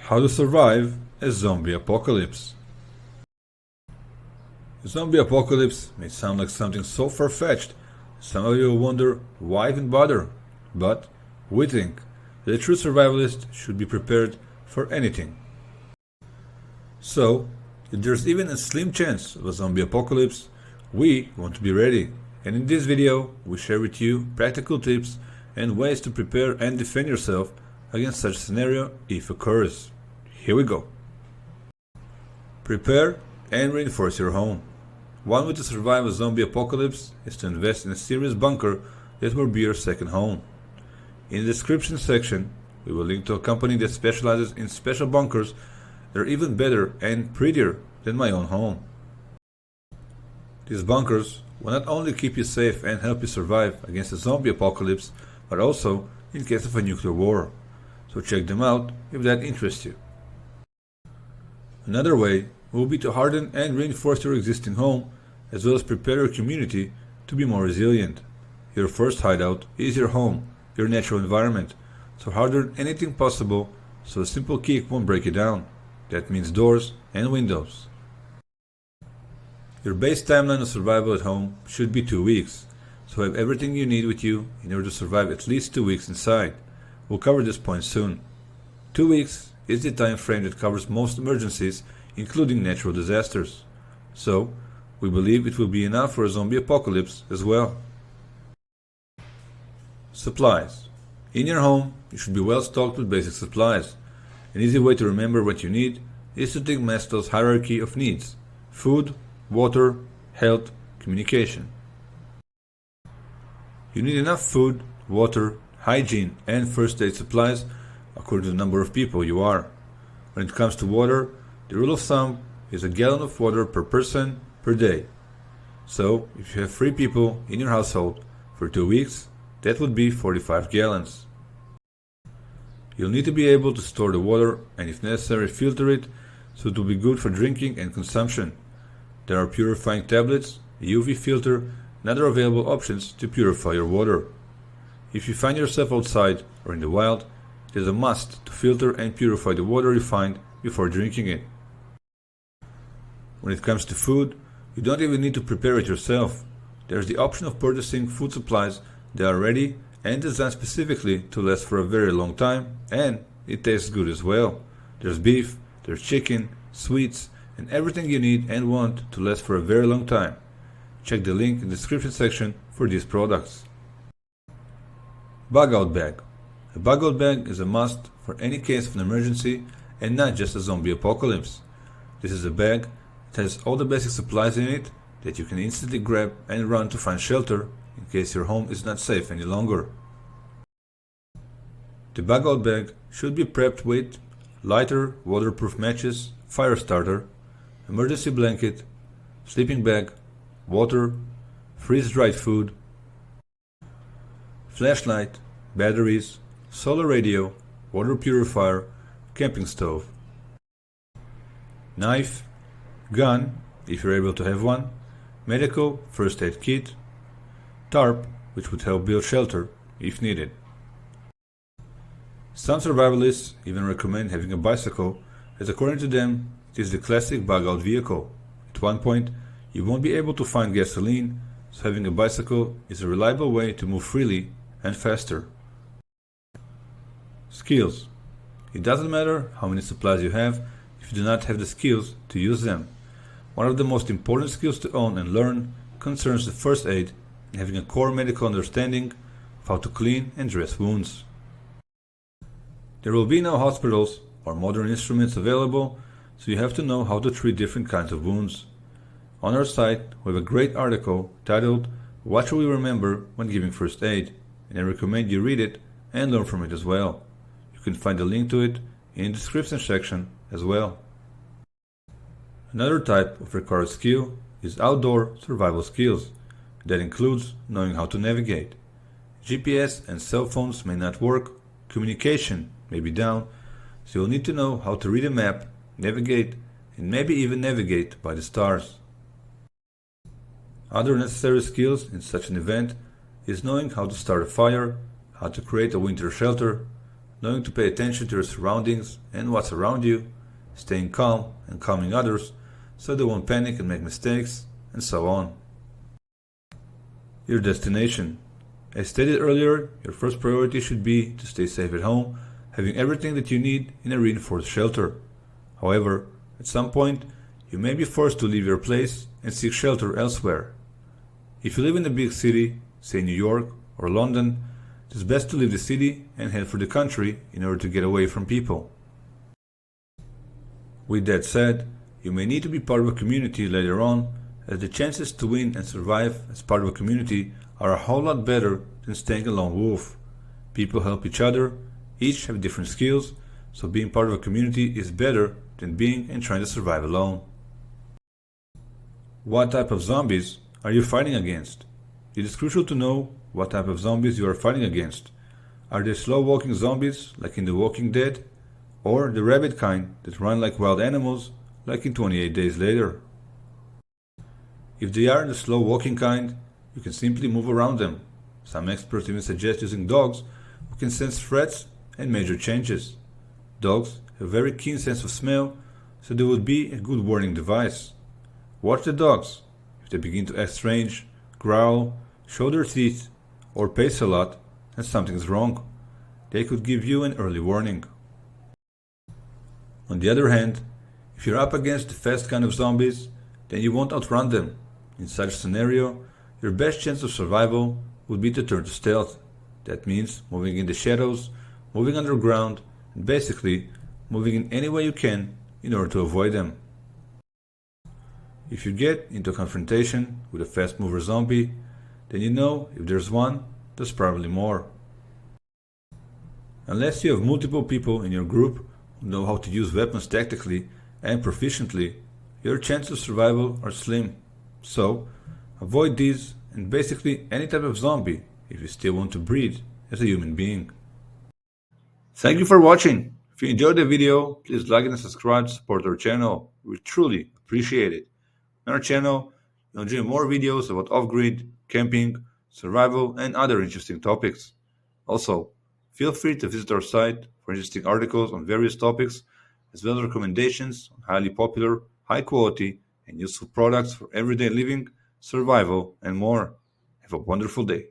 How to survive a zombie apocalypse. A zombie apocalypse may sound like something so far-fetched, some of you will wonder why even bother, but we think that a true survivalist should be prepared for anything. So, if there's even a slim chance of a zombie apocalypse, we want to be ready, and in this video we share with you practical tips and ways to prepare and defend yourself against such scenario if occurs. Here we go. Prepare and reinforce your home. One way to survive a zombie apocalypse is to invest in a serious bunker that will be your second home. In the description section, we will link to a company that specializes in special bunkers that are even better and prettier than my own home. These bunkers will not only keep you safe and help you survive against a zombie apocalypse, but also in case of a nuclear war. So check them out if that interests you. Another way will be to harden and reinforce your existing home, as well as prepare your community to be more resilient. Your first hideout is your home, your natural environment, so harden anything possible so a simple kick won't break it down. That means doors and windows. Your base timeline of survival at home should be 2 weeks, so have everything you need with you in order to survive at least 2 weeks inside. We'll cover this point soon. 2 weeks is the time frame that covers most emergencies, including natural disasters. So, we believe it will be enough for a zombie apocalypse as well. Supplies. In your home, you should be well stocked with basic supplies. An easy way to remember what you need is to take Maslow's hierarchy of needs: food, water, health, communication. You need enough food, water, hygiene, and first aid supplies according to the number of people you are. When it comes to water, the rule of thumb is a gallon of water per person per day. So, if you have 3 people in your household for 2 weeks, that would be 45 gallons. You'll need to be able to store the water and, if necessary, filter it so it will be good for drinking and consumption. There are purifying tablets, a UV filter, and other available options to purify your water. If you find yourself outside or in the wild, it is a must to filter and purify the water you find before drinking it. When it comes to food, you don't even need to prepare it yourself. There's the option of purchasing food supplies that are ready and designed specifically to last for a very long time, and it tastes good as well. There's beef, there's chicken, sweets, and everything you need and want to last for a very long time. Check the link in the description section for these products. Bug out bag. A bug out bag is a must for any case of an emergency and not just a zombie apocalypse. This is a bag that has all the basic supplies in it that you can instantly grab and run to find shelter in case your home is not safe any longer. The bug out bag should be prepped with lighter, waterproof matches, fire starter, emergency blanket, sleeping bag, water, freeze-dried food, flashlight, batteries, solar radio, water purifier, camping stove, knife, gun, if you're able to have one, medical first aid kit, tarp, which would help build shelter if needed. Some survivalists even recommend having a bicycle, as according to them, it is the classic bug out vehicle. At one point, you won't be able to find gasoline, so having a bicycle is a reliable way to move freely and faster. Skills. It doesn't matter how many supplies you have if you do not have the skills to use them. One of the most important skills to own and learn concerns the first aid and having a core medical understanding of how to clean and dress wounds. There will be no hospitals or modern instruments available, so you have to know how to treat different kinds of wounds. On our site, we have a great article titled "What Should We Remember When Giving First Aid?" and I recommend you read it and learn from it as well. You can find a link to it in the description section as well. Another type of required skill is outdoor survival skills. That includes knowing how to navigate. GPS and cell phones may not work, communication may be down, so you'll need to know how to read a map, navigate, and maybe even navigate by the stars. Other necessary skills in such an event is knowing how to start a fire, how to create a winter shelter, knowing to pay attention to your surroundings and what's around you, staying calm and calming others so they won't panic and make mistakes, and so on. Your destination. As stated earlier, your first priority should be to stay safe at home, having everything that you need in a reinforced shelter. However, at some point, you may be forced to leave your place and seek shelter elsewhere. If you live in a big city, say New York or London, it is best to leave the city and head for the country in order to get away from people. With that said, you may need to be part of a community later on, as the chances to win and survive as part of a community are a whole lot better than staying a lone wolf. People help each other, each have different skills, so being part of a community is better than being and trying to survive alone. What type of zombies are you fighting against? It is crucial to know what type of zombies you are fighting against. Are they slow-walking zombies like in The Walking Dead, or the rabid kind that run like wild animals like in 28 Days Later? If they are the slow-walking kind, you can simply move around them. Some experts even suggest using dogs who can sense threats and major changes. Dogs have a very keen sense of smell, so they would be a good warning device. Watch the dogs. If they begin to act strange, growl, show their teeth, or pace a lot, then something is wrong. They could give you an early warning. On the other hand, if you're up against the fast kind of zombies, then you won't outrun them. In such a scenario, your best chance of survival would be to turn to stealth. That means moving in the shadows, moving underground, and basically moving in any way you can in order to avoid them. If you get into a confrontation with a fast mover zombie, then you know if there's one, there's probably more. Unless you have multiple people in your group who know how to use weapons tactically and proficiently, your chances of survival are slim. So, avoid these and basically any type of zombie if you still want to breathe as a human being. Thank you for watching. If you enjoyed the video, please like and subscribe to support our channel. We truly appreciate it. On our channel, you'll enjoy more videos about off-grid, camping, survival, and other interesting topics. Also, feel free to visit our site for interesting articles on various topics, as well as recommendations on highly popular, high-quality, and useful products for everyday living, survival, and more. Have a wonderful day.